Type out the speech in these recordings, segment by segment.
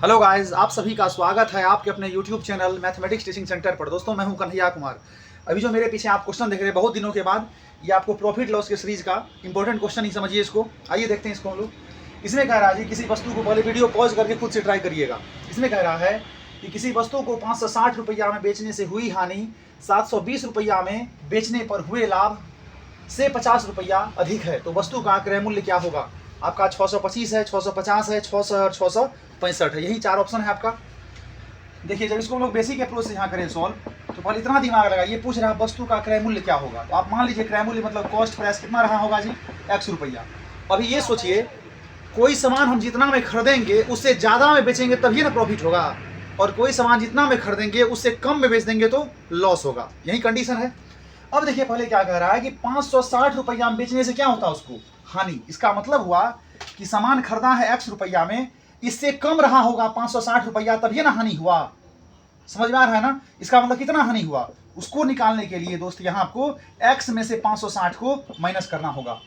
Hello guys, आप सभी का स्वागत है आपके अपने YouTube channel mathematics teaching centre पर। दोस्तों, मैं हूं कन्हैया कुमार। अभी जो मेरे पीछे आप क्वेश्चन देख रहे हैं बहुत दिनों के बाद, ये आपको प्रॉफिट लॉस के सीरीज का इंपॉर्टेंट क्वेश्चन ही समझिए इसको। आइए देखते हैं इसको हम लोग। इसमें कह रहा है जी, किसी वस्तु को, पहले वीडियो पॉज करके खुद से ट्राई करिएगा। इसमें कह रहा है कि किसी वस्तु को 560 रुपया में बेचने से हुई हानि 720 रुपया में बेचने पर हुए लाभ से 50 रुपया अधिक है, तो वस्तु का क्रय मूल्य क्या होगा। आपका 625 है, 650 है, 600 और 665 है। यही चार ऑप्शन है आपका। देखिए, जब इसको हम लोग बेसिक अप्रोच से यहाँ करें सॉल्व, तो पहले इतना दिमाग लगाइए, पूछ रहा है वस्तु का क्रय मूल्य क्या होगा। तो आप मान लीजिए क्रय मूल्य मतलब कॉस्ट प्राइस कितना रहा होगा जी, x रुपया। अभी ये सोचिए, कोई सामान हम जितना में खरीदेंगे उससे ज़्यादा में बेचेंगे तभी ना प्रॉफिट होगा, और कोई सामान जितना में खरीदेंगे उससे कम में बेच देंगे तो लॉस होगा। यही कंडीशन है। अब देखिए, पहले क्या कह रहा है कि 560 रुपया में बेचने से क्या होता है उसको हानि। इसका मतलब हुआ कि सामान खरीदा है x रुपया में, इससे कम रहा होगा 560 रुपया, तभी ना हानि हुआ। समझ में आ रहा है ना। इसका मतलब कितना हानि हुआ उसको निकालने के लिए दोस्त यहाँ आपको x में से 560 को माइनस करना होगा,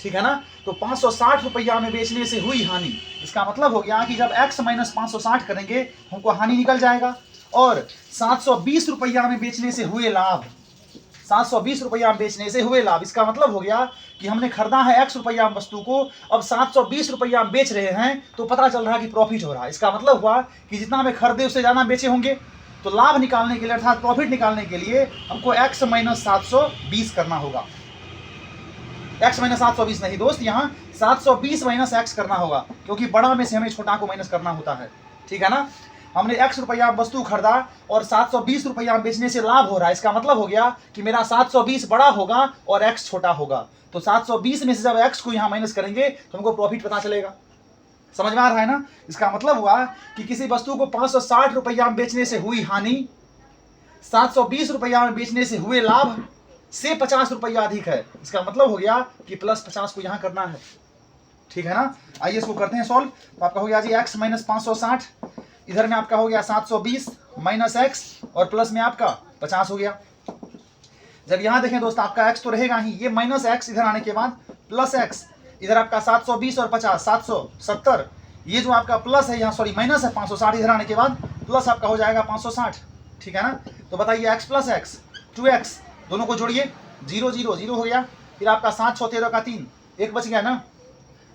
ठीक है ना। तो 560 रुपया में बेचने से हुई हानि, इसका मतलब हो गया कि जब x माइनस 560 करेंगे हमको हानि निकल जाएगा। और 720 रुपया में बेचने से हुए लाभ, 720 रुपया में बेचने से हुए लाभ, इसका मतलब हो गया कि हमने खरीदा है x रुपया में वस्तु को, अब 720 रुपया में बेच रहे हैं, तो पता चल रहा है कि प्रॉफिट हो रहा है। इसका मतलब हुआ कि जितना में खरीदे उससे ज़्यादा बेचे होंगे। तो लाभ निकालने के लिए अर्थात प्रॉफिट निकालने के लिए हमको x माइनस 720 करना होगा। x माइनस 720 नहीं दोस्त, यहाँ 720 माइनस x करना होगा, क्योंकि बड़ा में से हमें छोटा को माइनस करना होता है, ठीक है ना। हमने x रुपया वस्तु खरीदा और 720 रुपया बेचने से लाभ हो रहा है। इसका मतलब हो गया कि मेरा 720 बड़ा होगा और x छोटा होगा। तो 720 में से जब x को यहाँ माइनस करेंगे तो हमको प्रॉफिट पता चलेगा। समझ में आ रहा है ना। इसका मतलब हुआ कि किसी वस्तु को 560 रुपया में बेचने से हुई हानि 720 रुपया में बेचने से हुए लाभ से 50 रुपया अधिक है। इसका मतलब हो गया कि प्लस 50 को यहाँ करना है, ठीक है ना। आइए इसको करते हैं सॉल्व। तो आपका हो गया जी x माइनस 560, इधर में आपका हो गया 720 माइनस x, और प्लस में आपका 50 हो गया। जब यहाँ देखें दोस्त, आपका x तो रहेगा ही, ये माइनस x इधर आने के बाद प्लस x, इधर आपका 720 और 50 770, ये जो आपका प्लस है यहाँ, सॉरी माइनस है 560, इधर आने के बाद प्लस आपका हो जाएगा 560, ठीक है ना। तो बताइए x प्लस x 2x, दोनों को जोड़िए, 0 0 0 हो गया। फिर आपका 7 6 13 का 3, एक बच गया ना।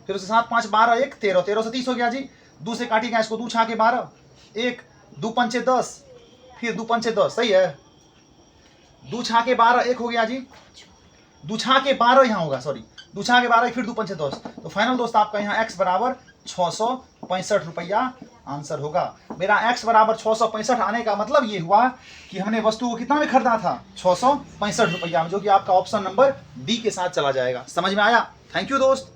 फिर उसे 7 5 12 1 13, 13 से 30 हो गया जी। 2 से काटिएगा इसको, 2 छा के 12, 1 2 पंचे 10, फिर 2 पंचे 10, सही है। 2 छा के 12 1 हो गया जी, 2 छा के 12 यहाँ होगा, सॉरी 2 छा के 12 फिर 2 पंचे 10। तो फाइनल दोस्त आपका यहाँ x बराबर 665 रुपया आंसर होगा। मेरा x बराबर 665 आने का मतलब ये हुआ कि हमने वस्तु को कितना में खरीदा था, 665 रुपया में, जो कि आपका ऑप्शन नंबर डी के साथ चला जाएगा। समझ में आया। थैंक यू दोस्त।